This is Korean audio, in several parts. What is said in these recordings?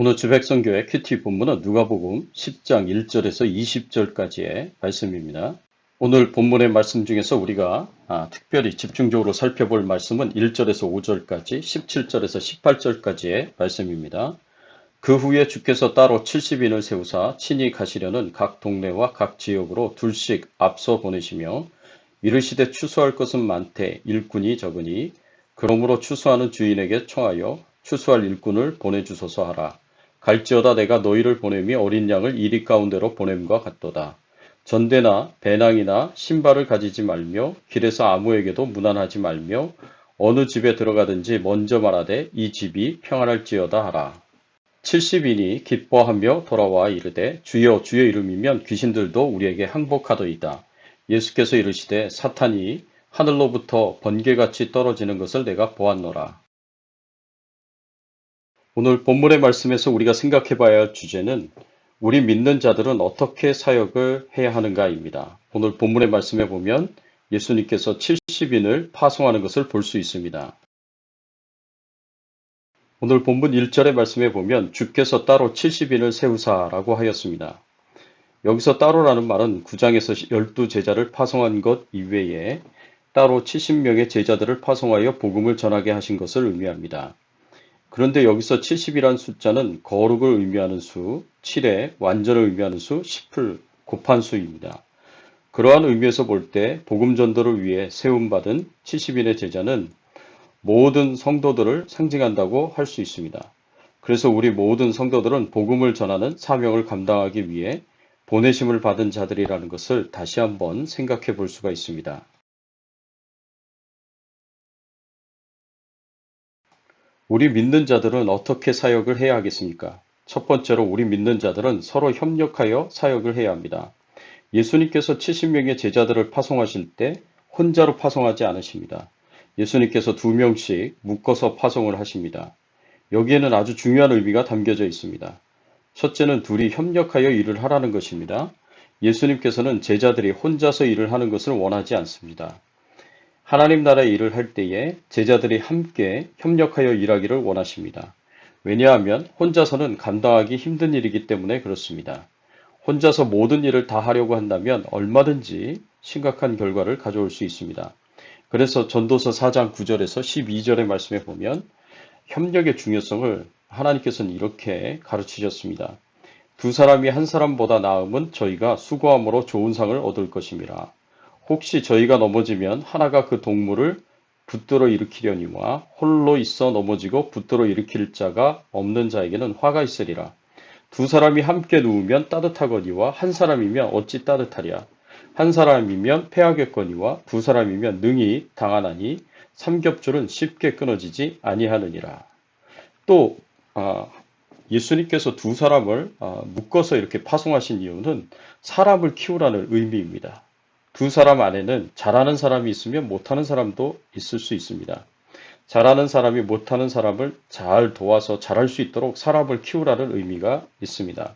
오늘 주백성교회 큐티 본문은 누가복음 10장 1절에서 20절까지의 말씀입니다. 오늘 본문의 말씀 중에서 우리가 특별히 집중적으로 살펴볼 말씀은 1절에서 5절까지, 17절에서 18절까지의 말씀입니다. 그 후에 주께서 따로 70인을 세우사 친히 가시려는 각 동네와 각 지역으로 둘씩 앞서 보내시며 이르시되 추수할 것은 많되 일꾼이 적으니 그러므로 추수하는 주인에게 청하여 추수할 일꾼을 보내주소서 하라. 갈지어다 내가 너희를 보냄이 어린 양을 이리 가운데로 보냄과 같도다. 전대나 배낭이나 신발을 가지지 말며 길에서 아무에게도 무난하지 말며 어느 집에 들어가든지 먼저 말하되 이 집이 평안할지어다 하라. 70인이 기뻐하며 돌아와 이르되 주여 주의 이름이면 귀신들도 우리에게 항복하더이다. 예수께서 이르시되 사탄이 하늘로부터 번개같이 떨어지는 것을 내가 보았노라. 오늘 본문의 말씀에서 우리가 생각해 봐야 할 주제는 우리 믿는 자들은 어떻게 사역을 해야 하는가입니다. 오늘 본문의 말씀에 보면 예수님께서 70인을 파송하는 것을 볼 수 있습니다. 오늘 본문 1절의 말씀에 보면 주께서 따로 70인을 세우사라고 하였습니다. 여기서 따로라는 말은 9장에서 12제자를 파송한 것 이외에 따로 70명의 제자들을 파송하여 복음을 전하게 하신 것을 의미합니다. 그런데 여기서 70이란 숫자는 거룩을 의미하는 수, 7에 완전을 의미하는 수, 10을 곱한 수입니다. 그러한 의미에서 볼 때 복음 전도를 위해 세움받은 70인의 제자는 모든 성도들을 상징한다고 할 수 있습니다. 그래서 우리 모든 성도들은 복음을 전하는 사명을 감당하기 위해 보내심을 받은 자들이라는 것을 다시 한번 생각해 볼 수가 있습니다. 우리 믿는 자들은 어떻게 사역을 해야 하겠습니까? 첫 번째로 우리 믿는 자들은 서로 협력하여 사역을 해야 합니다. 예수님께서 70명의 제자들을 파송하실 때 혼자로 파송하지 않으십니다. 예수님께서 2명씩 묶어서 파송을 하십니다. 여기에는 아주 중요한 의미가 담겨져 있습니다. 첫째는 둘이 협력하여 일을 하라는 것입니다. 예수님께서는 제자들이 혼자서 일을 하는 것을 원하지 않습니다. 하나님 나라의 일을 할 때에 제자들이 함께 협력하여 일하기를 원하십니다. 왜냐하면 혼자서는 감당하기 힘든 일이기 때문에 그렇습니다. 혼자서 모든 일을 다 하려고 한다면 얼마든지 심각한 결과를 가져올 수 있습니다. 그래서 전도서 4장 9절에서 12절의 말씀에 보면 협력의 중요성을 하나님께서는 이렇게 가르치셨습니다. 두 사람이 한 사람보다 나음은 저희가 수고함으로 좋은 상을 얻을 것임이라. 혹시 저희가 넘어지면 하나가 그 동물을 붙들어 일으키려니와 홀로 있어 넘어지고 붙들어 일으킬 자가 없는 자에게는 화가 있으리라. 두 사람이 함께 누우면 따뜻하거니와 한 사람이면 어찌 따뜻하랴. 한 사람이면 패하겠거니와 두 사람이면 능히 당하나니 삼겹줄은 쉽게 끊어지지 아니하느니라. 또 예수님께서 두 사람을 묶어서 이렇게 파송하신 이유는 사람을 키우라는 의미입니다. 두 사람 안에는 잘하는 사람이 있으면 못하는 사람도 있을 수 있습니다. 잘하는 사람이 못하는 사람을 잘 도와서 잘할 수 있도록 사람을 키우라는 의미가 있습니다.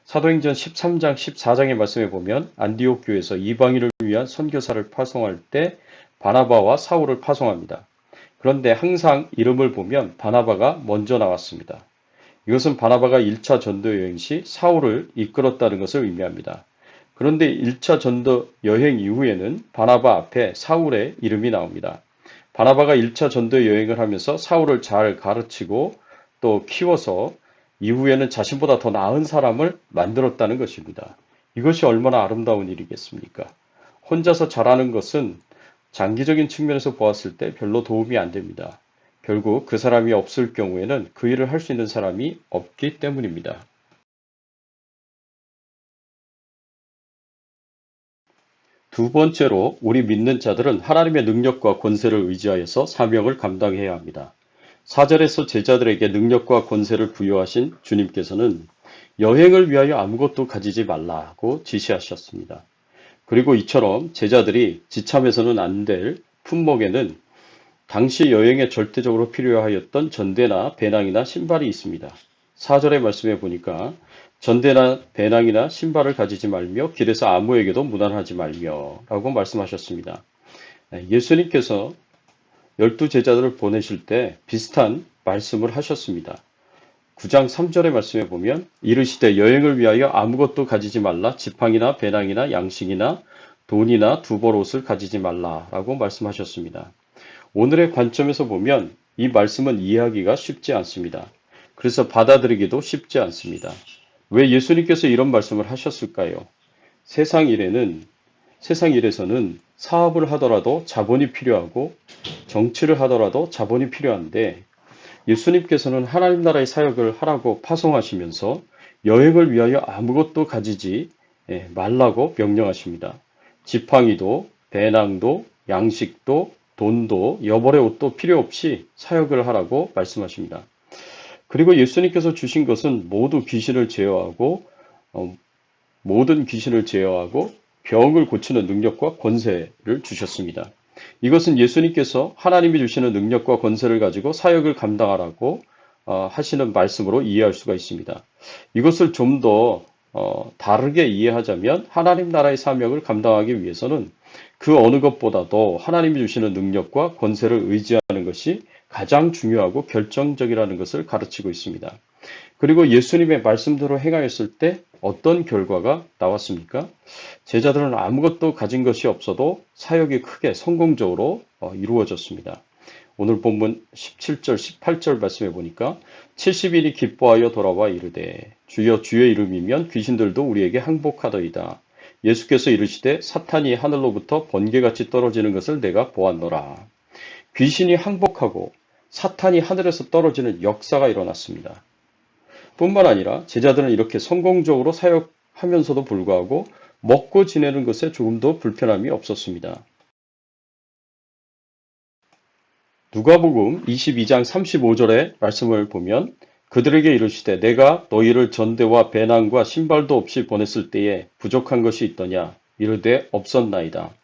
사도행전 13장 14장의 말씀에 보면 안디옥 교회에서 이방인을 위한 선교사를 파송할 때 바나바와 사울을 파송합니다. 그런데 항상 이름을 보면 바나바가 먼저 나왔습니다. 이것은 바나바가 1차 전도 여행 시 사울을 이끌었다는 것을 의미합니다. 그런데 1차 전도 여행 이후에는 바나바 앞에 사울의 이름이 나옵니다. 바나바가 1차 전도 여행을 하면서 사울을 잘 가르치고 또 키워서 이후에는 자신보다 더 나은 사람을 만들었다는 것입니다. 이것이 얼마나 아름다운 일이겠습니까? 혼자서 잘하는 것은 장기적인 측면에서 보았을 때 별로 도움이 안 됩니다. 결국 그 사람이 없을 경우에는 그 일을 할 수 있는 사람이 없기 때문입니다. 두 번째로 우리 믿는 자들은 하나님의 능력과 권세를 의지하여서 사명을 감당해야 합니다. 4절에서 제자들에게 능력과 권세를 부여하신 주님께서는 여행을 위하여 아무것도 가지지 말라고 지시하셨습니다. 그리고 이처럼 제자들이 지참해서는 안 될 품목에는 당시 여행에 절대적으로 필요하였던 전대나 배낭이나 신발이 있습니다. 4절의 말씀에 보니까 전대나 배낭이나 신발을 가지지 말며 길에서 아무에게도 무난하지 말며 라고 말씀하셨습니다. 예수님께서 12제자들을 보내실 때 비슷한 말씀을 하셨습니다. 9장 3절의 말씀에 보면 이르시되 여행을 위하여 아무것도 가지지 말라 지팡이나 배낭이나 양식이나 돈이나 두벌 옷을 가지지 말라라고 말씀하셨습니다. 오늘의 관점에서 보면 이 말씀은 이해하기가 쉽지 않습니다. 그래서 받아들이기도 쉽지 않습니다. 왜 예수님께서 이런 말씀을 하셨을까요? 세상 일에서는 사업을 하더라도 자본이 필요하고 정치를 하더라도 자본이 필요한데 예수님께서는 하나님 나라의 사역을 하라고 파송하시면서 여행을 위하여 아무것도 가지지 말라고 명령하십니다. 지팡이도 배낭도 양식도 돈도 여벌의 옷도 필요 없이 사역을 하라고 말씀하십니다. 그리고 예수님께서 주신 것은 모든 귀신을 제어하고 병을 고치는 능력과 권세를 주셨습니다. 이것은 예수님께서 하나님이 주시는 능력과 권세를 가지고 사역을 감당하라고 하시는 말씀으로 이해할 수가 있습니다. 이것을 좀 더 다르게 이해하자면 하나님 나라의 사명을 감당하기 위해서는 그 어느 것보다도 하나님이 주시는 능력과 권세를 의지하는 것이 가장 중요하고 결정적이라는 것을 가르치고 있습니다. 그리고 예수님의 말씀대로 행하였을 때 어떤 결과가 나왔습니까? 제자들은 아무것도 가진 것이 없어도 사역이 크게 성공적으로 이루어졌습니다. 오늘 본문 17절, 18절 말씀해 보니까 70인이 기뻐하여 돌아와 이르되 주여 주의 이름이면 귀신들도 우리에게 항복하더이다. 예수께서 이르시되 사탄이 하늘로부터 번개같이 떨어지는 것을 내가 보았노라. 귀신이 항복하고 사탄이 하늘에서 떨어지는 역사가 일어났습니다. 뿐만 아니라 제자들은 이렇게 성공적으로 사역하면서도 불구하고 먹고 지내는 것에 조금도 불편함이 없었습니다. 누가복음 22장 35절의 말씀을 보면 그들에게 이르시되 내가 너희를 전대와 배낭과 신발도 없이 보냈을 때에 부족한 것이 있더냐 이르되 없었나이다.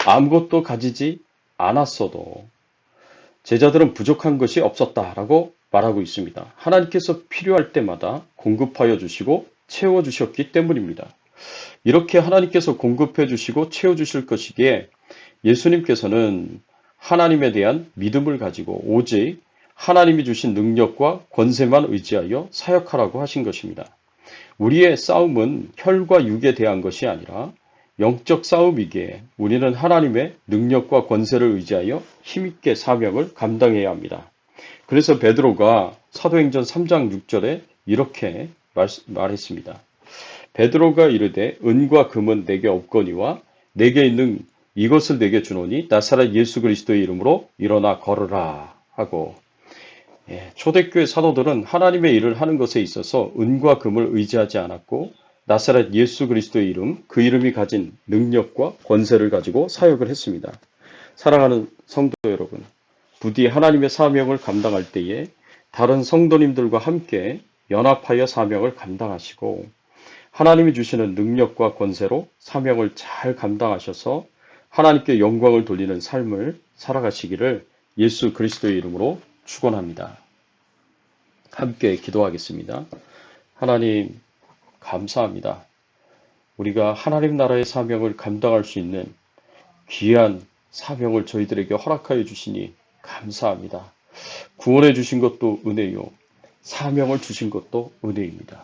아무것도 가지지 않았어도 제자들은 부족한 것이 없었다라고 말하고 있습니다. 하나님께서 필요할 때마다 공급하여 주시고 채워주셨기 때문입니다. 이렇게 하나님께서 공급해 주시고 채워주실 것이기에 예수님께서는 하나님에 대한 믿음을 가지고 오직 하나님이 주신 능력과 권세만 의지하여 사역하라고 하신 것입니다. 우리의 싸움은 혈과 육에 대한 것이 아니라 영적 싸움이기에 우리는 하나님의 능력과 권세를 의지하여 힘있게 사명을 감당해야 합니다. 그래서 베드로가 사도행전 3장 6절에 이렇게 말했습니다. 베드로가 이르되 은과 금은 내게 없거니와 내게 있는 이것을 내게 주노니 나사렛 예수 그리스도의 이름으로 일어나 걸으라 하고 초대교회 사도들은 하나님의 일을 하는 것에 있어서 은과 금을 의지하지 않았고 나사렛 예수 그리스도의 이름, 그 이름이 가진 능력과 권세를 가지고 사역을 했습니다. 사랑하는 성도 여러분, 부디 하나님의 사명을 감당할 때에 다른 성도님들과 함께 연합하여 사명을 감당하시고 하나님이 주시는 능력과 권세로 사명을 잘 감당하셔서 하나님께 영광을 돌리는 삶을 살아가시기를 예수 그리스도의 이름으로 축원합니다. 함께 기도하겠습니다. 하나님 감사합니다. 우리가 하나님 나라의 사명을 감당할 수 있는 귀한 사명을 저희들에게 허락하여 주시니 감사합니다. 구원해 주신 것도 은혜요. 사명을 주신 것도 은혜입니다.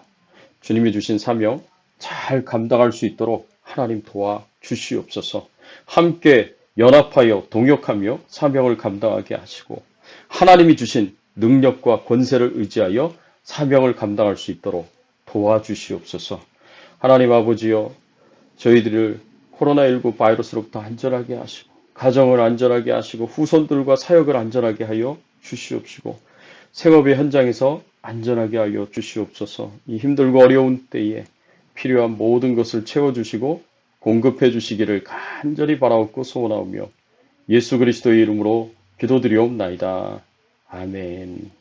주님이 주신 사명 잘 감당할 수 있도록 하나님 도와 주시옵소서. 함께 연합하여 동역하며 사명을 감당하게 하시고 하나님이 주신 능력과 권세를 의지하여 사명을 감당할 수 있도록 도와주시옵소서. 하나님 아버지여 저희들을 코로나19 바이러스로부터 안전하게 하시고 가정을 안전하게 하시고 후손들과 사역을 안전하게 하여 주시옵시고 생업의 현장에서 안전하게 하여 주시옵소서. 이 힘들고 어려운 때에 필요한 모든 것을 채워주시고 공급해 주시기를 간절히 바라옵고 소원하오며 예수 그리스도의 이름으로 기도드리옵나이다. 아멘.